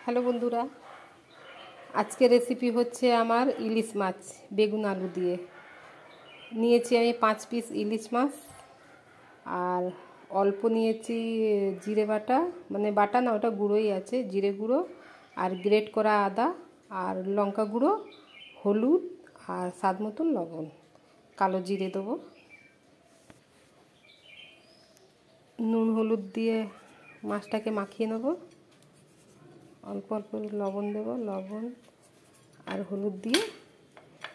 Hello বন্ধুরা, আজকে recipe হচ্ছে আমার ইলিশ মাছ বেগুন আলু দিয়ে। নিয়েছি আমি 5 পিস ইলিশ মাছ, আর অল্প নিয়েছি জিরে বাটা, মানে বাটা না, ওটা গুঁড়োই আছে, জিরে গুঁড়ো আর গ্রেট করা আদা আর লঙ্কা গুঁড়ো, হলুদ আর স্বাদ মতন লবণ, কালো জিরে দেবো, নুন হলুদ দিয়ে মাছটাকে মাখিয়ে নেব। অল্প অল্প লবণ দেব, লবণ আর হলুদ দিয়ে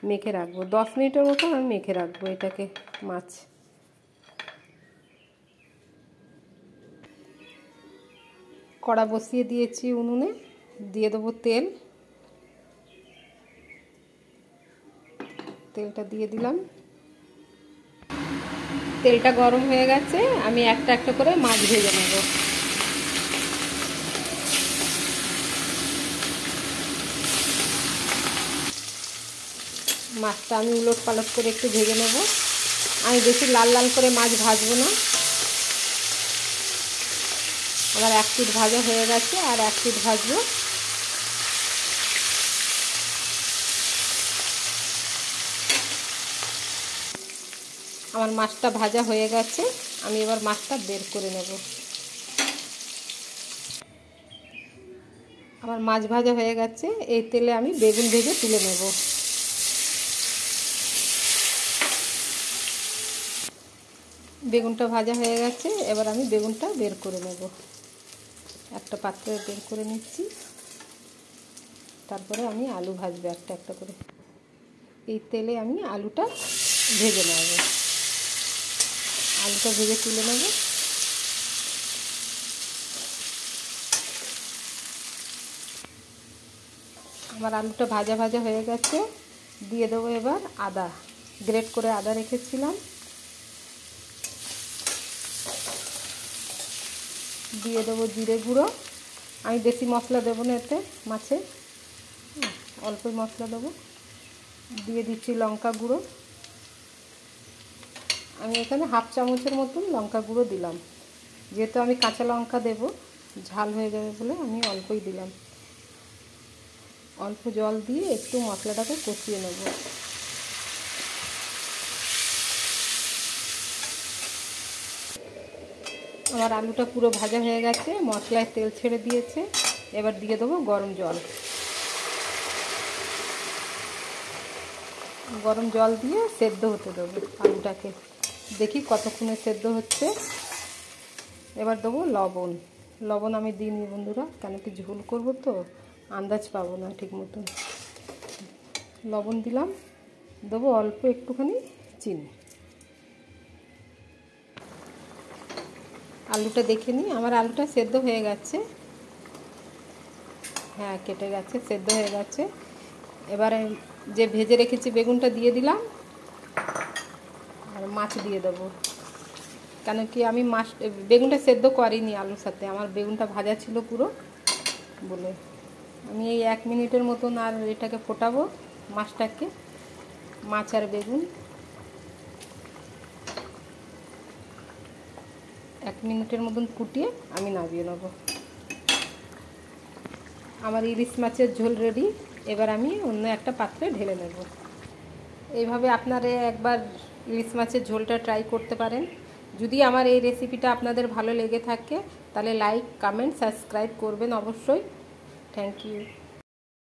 মেখে রাখবো 10 মিনিটের মতো। আমি মেখে রাখবো এটাকে, মাছ। কড়া বসিয়ে দিয়েছি উনুনে, দিয়ে দেবো তেল। তেলটা দিয়ে দিলাম, তেলটা গরম হয়ে গেছে। আমি একটা একটা করে মাছ ভেজে নেব। মাছটা আমি উলট পালট করে একটু ভেজে নেব। আমি বেশি লাল লাল করে মাছ ভাজবো না। আমার এক পিঠ ভাজা হয়ে গেছে, আর এক পিঠ ভাজবো। আমার মাছটা ভাজা হয়ে গেছে, আমি এবার মাছটা বের করে নেব। আমার মাছ ভাজা হয়ে গেছে, এই তেলে আমি বেগুন ভেজে তুলে নেব। বেগুনটা ভাজা হয়ে গেছে, এবার আমি বেগুনটা বের করে নেব। একটা পাত্রে বের করে নিচ্ছি। তারপরে আমি আলু ভাজবো একটা একটা করে। এই তেলে আমি আলুটা ভেজে নেব। আলুটা ভেজে তুলে নেব। আমার আলুটা ভাজা ভাজা হয়ে গেছে, দিয়ে দেবো এবার আদা, গ্রেট করে আদা রেখেছিলাম, দিয়ে দেবো জিরে গুঁড়ো। আমি বেশি মশলা দেবো না এতে, মাছে অল্পই মশলা দেবো। দিয়ে দিচ্ছি লঙ্কা গুঁড়ো। আমি এখানে হাফ চামচের মতন লঙ্কা গুঁড়ো দিলাম, যেহেতু আমি কাঁচা লঙ্কা দেব, ঝাল হয়ে যাবে বলে আমি অল্পই দিলাম। অল্প জল দিয়ে একটু মশলাটাকে কষিয়ে নেব। আমার আলুটা পুরো ভাজা হয়ে গেছে, মশলায় তেল ছেড়ে দিয়েছে। এবার দিয়ে দেবো গরম জল। গরম জল দিয়ে সেদ্ধ হতে দেবো আলুটাকে। দেখি কতক্ষণে সেদ্ধ হচ্ছে। এবার দেবো লবণ। লবণ আমি দিইনি বন্ধুরা, কেন কি ঝোল করবো তো, আন্দাজ পাবো না ঠিক মতন। লবণ দিলাম, দেবো অল্প একটুখানি চিনি। আলুটা দেখে নিই, আমার আলুটা সেদ্ধ হয়ে গেছে। হ্যাঁ, কেটে গেছে, সেদ্ধ হয়ে গেছে। এবারে যে ভেজে রেখেছি বেগুনটা দিয়ে দিলাম, আর মাছ দিয়ে দেবো। কেন কি আমি বেগুনটা সেদ্ধ করিনি আলুর সাথে, আমার বেগুনটা ভাজা ছিল পুরো বলে। আমি এই 1 মিনিটের মতন আর এটাকে ফোটাবো, মাছটাকে, মাছ আর বেগুন। 1 মিনিটের মতন ফুটিয়ে আমি নামিয়ে নেব। আমার ইলিশ মাছের ঝোল রেডি। এবার আমি অন্য একটা পাত্রে ঢেলে নেব। এইভাবে আপনারা একবার ইলিশ মাছের ঝোলটা ট্রাই করতে পারেন। যদি আমার এই রেসিপিটা আপনাদের ভালো লেগে থাকে, তাহলে লাইক, কমেন্ট, সাবস্ক্রাইব করবেন অবশ্যই। Thank you.